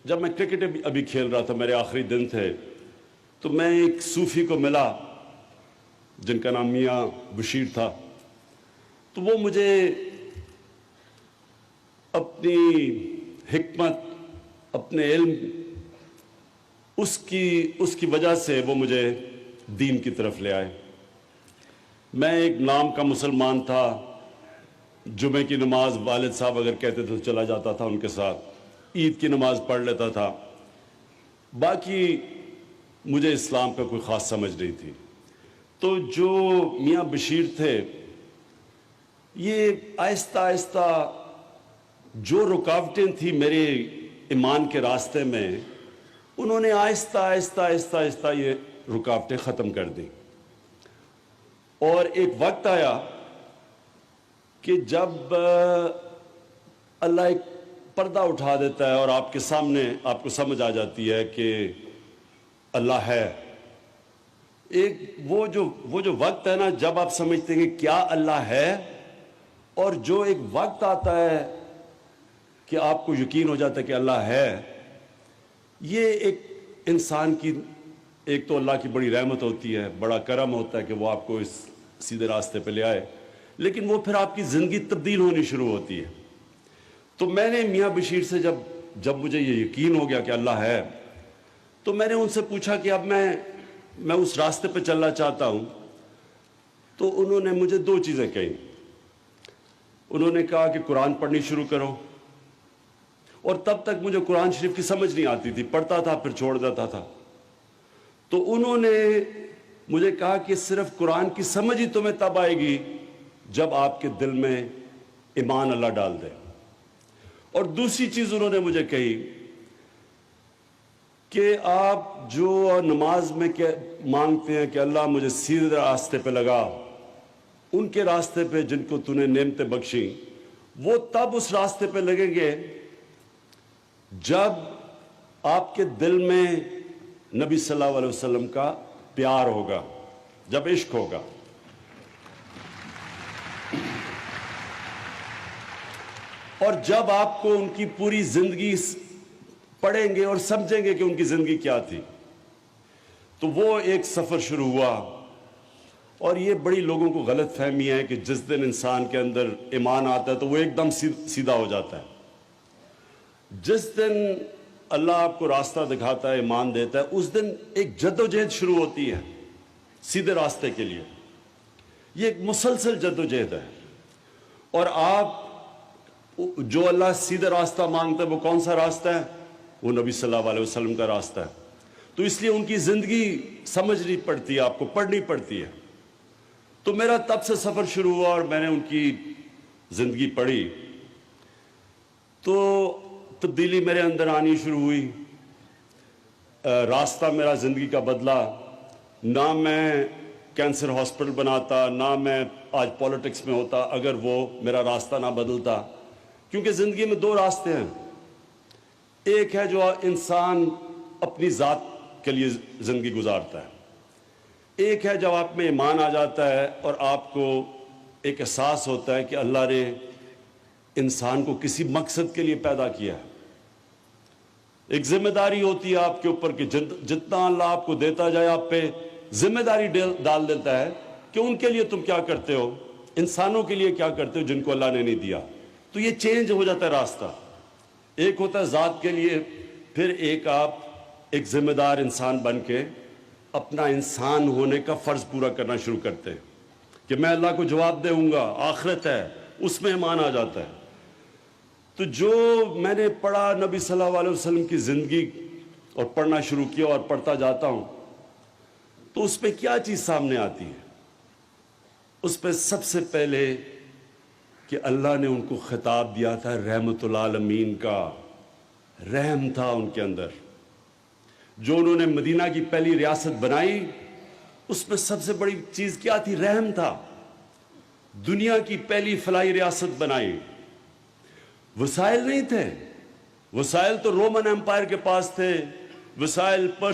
جب میں کرکٹ ابھی کھیل رہا تھا، میرے آخری دن تھے، تو میں ایک صوفی کو ملا جن کا نام میاں بشیر تھا. تو وہ مجھے اپنی حکمت، اپنے علم، اس کی وجہ سے وہ مجھے دین کی طرف لے آئے. میں ایک نام کا مسلمان تھا. جمعے کی نماز والد صاحب اگر کہتے تو چلا جاتا تھا ان کے ساتھ، عید کی نماز پڑھ لیتا تھا، باقی مجھے اسلام کا کوئی خاص سمجھ نہیں تھی. تو جو میاں بشیر تھے، یہ آہستہ آہستہ جو رکاوٹیں تھیں میرے ایمان کے راستے میں، انہوں نے آہستہ آہستہ آہستہ آہستہ یہ رکاوٹیں ختم کر دیں. اور ایک وقت آیا کہ جب اللہ ایک پردہ اٹھا دیتا ہے اور آپ کے سامنے آپ کو سمجھ آ جاتی ہے کہ اللہ ہے. ایک وہ جو وقت ہے نا، جب آپ سمجھتے ہیں کہ کیا اللہ ہے، اور جو ایک وقت آتا ہے کہ آپ کو یقین ہو جاتا ہے کہ اللہ ہے، یہ ایک انسان کی ایک تو اللہ کی بڑی رحمت ہوتی ہے، بڑا کرم ہوتا ہے کہ وہ آپ کو اس سیدھے راستے پہ لے آئے، لیکن وہ پھر آپ کی زندگی تبدیل ہونی شروع ہوتی ہے. تو میں نے میاں بشیر سے جب مجھے یہ یقین ہو گیا کہ اللہ ہے، تو میں نے ان سے پوچھا کہ اب میں اس راستے پہ چلنا چاہتا ہوں. تو انہوں نے مجھے دو چیزیں کہیں. انہوں نے کہا کہ قرآن پڑھنی شروع کرو، اور تب تک مجھے قرآن شریف کی سمجھ نہیں آتی تھی، پڑھتا تھا پھر چھوڑ دیتا تھا. تو انہوں نے مجھے کہا کہ صرف قرآن کی سمجھ ہی تمہیں تب آئے گی جب آپ کے دل میں ایمان اللہ ڈال دے. اور دوسری چیز انہوں نے مجھے کہی کہ آپ جو نماز میں مانگتے ہیں کہ اللہ مجھے سیدھے راستے پہ لگا، ان کے راستے پہ جن کو تو نے نعمتیں بخشی، وہ تب اس راستے پہ لگیں گے جب آپ کے دل میں نبی صلی اللہ علیہ وسلم کا پیار ہوگا، جب عشق ہوگا. اور جب آپ کو ان کی پوری زندگی پڑھیں گے اور سمجھیں گے کہ ان کی زندگی کیا تھی. تو وہ ایک سفر شروع ہوا. اور یہ بڑی لوگوں کو غلط فہمی ہے کہ جس دن انسان کے اندر ایمان آتا ہے تو وہ ایک دم سیدھا ہو جاتا ہے. جس دن اللہ آپ کو راستہ دکھاتا ہے، ایمان دیتا ہے، اس دن ایک جدوجہد شروع ہوتی ہے سیدھے راستے کے لیے. یہ ایک مسلسل جدوجہد ہے. اور آپ جو اللہ سیدھا راستہ مانگتا ہے، وہ کون سا راستہ ہے؟ وہ نبی صلی اللہ علیہ وسلم کا راستہ ہے. تو اس لیے ان کی زندگی سمجھنی پڑتی ہے، آپ کو پڑھنی پڑتی ہے. تو میرا تب سے سفر شروع ہوا اور میں نے ان کی زندگی پڑھی. تو تبدیلی میرے اندر آنی شروع ہوئی. راستہ میرا زندگی کا بدلا. نہ میں کینسر ہاسپٹل بناتا، نہ میں آج پولیٹکس میں ہوتا اگر وہ میرا راستہ نہ بدلتا. کیونکہ زندگی میں دو راستے ہیں. ایک ہے جو انسان اپنی ذات کے لیے زندگی گزارتا ہے. ایک ہے جب آپ میں ایمان آ جاتا ہے اور آپ کو ایک احساس ہوتا ہے کہ اللہ نے انسان کو کسی مقصد کے لیے پیدا کیا ہے. ایک ذمہ داری ہوتی ہے آپ کے اوپر کہ جتنا اللہ آپ کو دیتا جائے، آپ پہ ذمہ داری ڈال دیتا ہے کہ ان کے لیے تم کیا کرتے ہو، انسانوں کے لیے کیا کرتے ہو جن کو اللہ نے نہیں دیا. تو یہ چینج ہو جاتا ہے راستہ. ایک ہوتا ہے ذات کے لیے، پھر ایک آپ ایک ذمہ دار انسان بن کے اپنا انسان ہونے کا فرض پورا کرنا شروع کرتے ہیں کہ میں اللہ کو جواب دوں گا، آخرت ہے، اس میں ایمان آ جاتا ہے. تو جو میں نے پڑھا نبی صلی اللہ علیہ وسلم کی زندگی اور پڑھنا شروع کیا اور پڑھتا جاتا ہوں، تو اس پہ کیا چیز سامنے آتی ہے؟ اس پہ سب سے پہلے کہ اللہ نے ان کو خطاب دیا تھا رحمت العالمین کا. رحم تھا ان کے اندر. جو انہوں نے مدینہ کی پہلی ریاست بنائی، اس میں سب سے بڑی چیز کیا تھی؟ رحم تھا. دنیا کی پہلی فلاحی ریاست بنائی. وسائل نہیں تھے. وسائل تو رومن امپائر کے پاس تھے، وسائل پر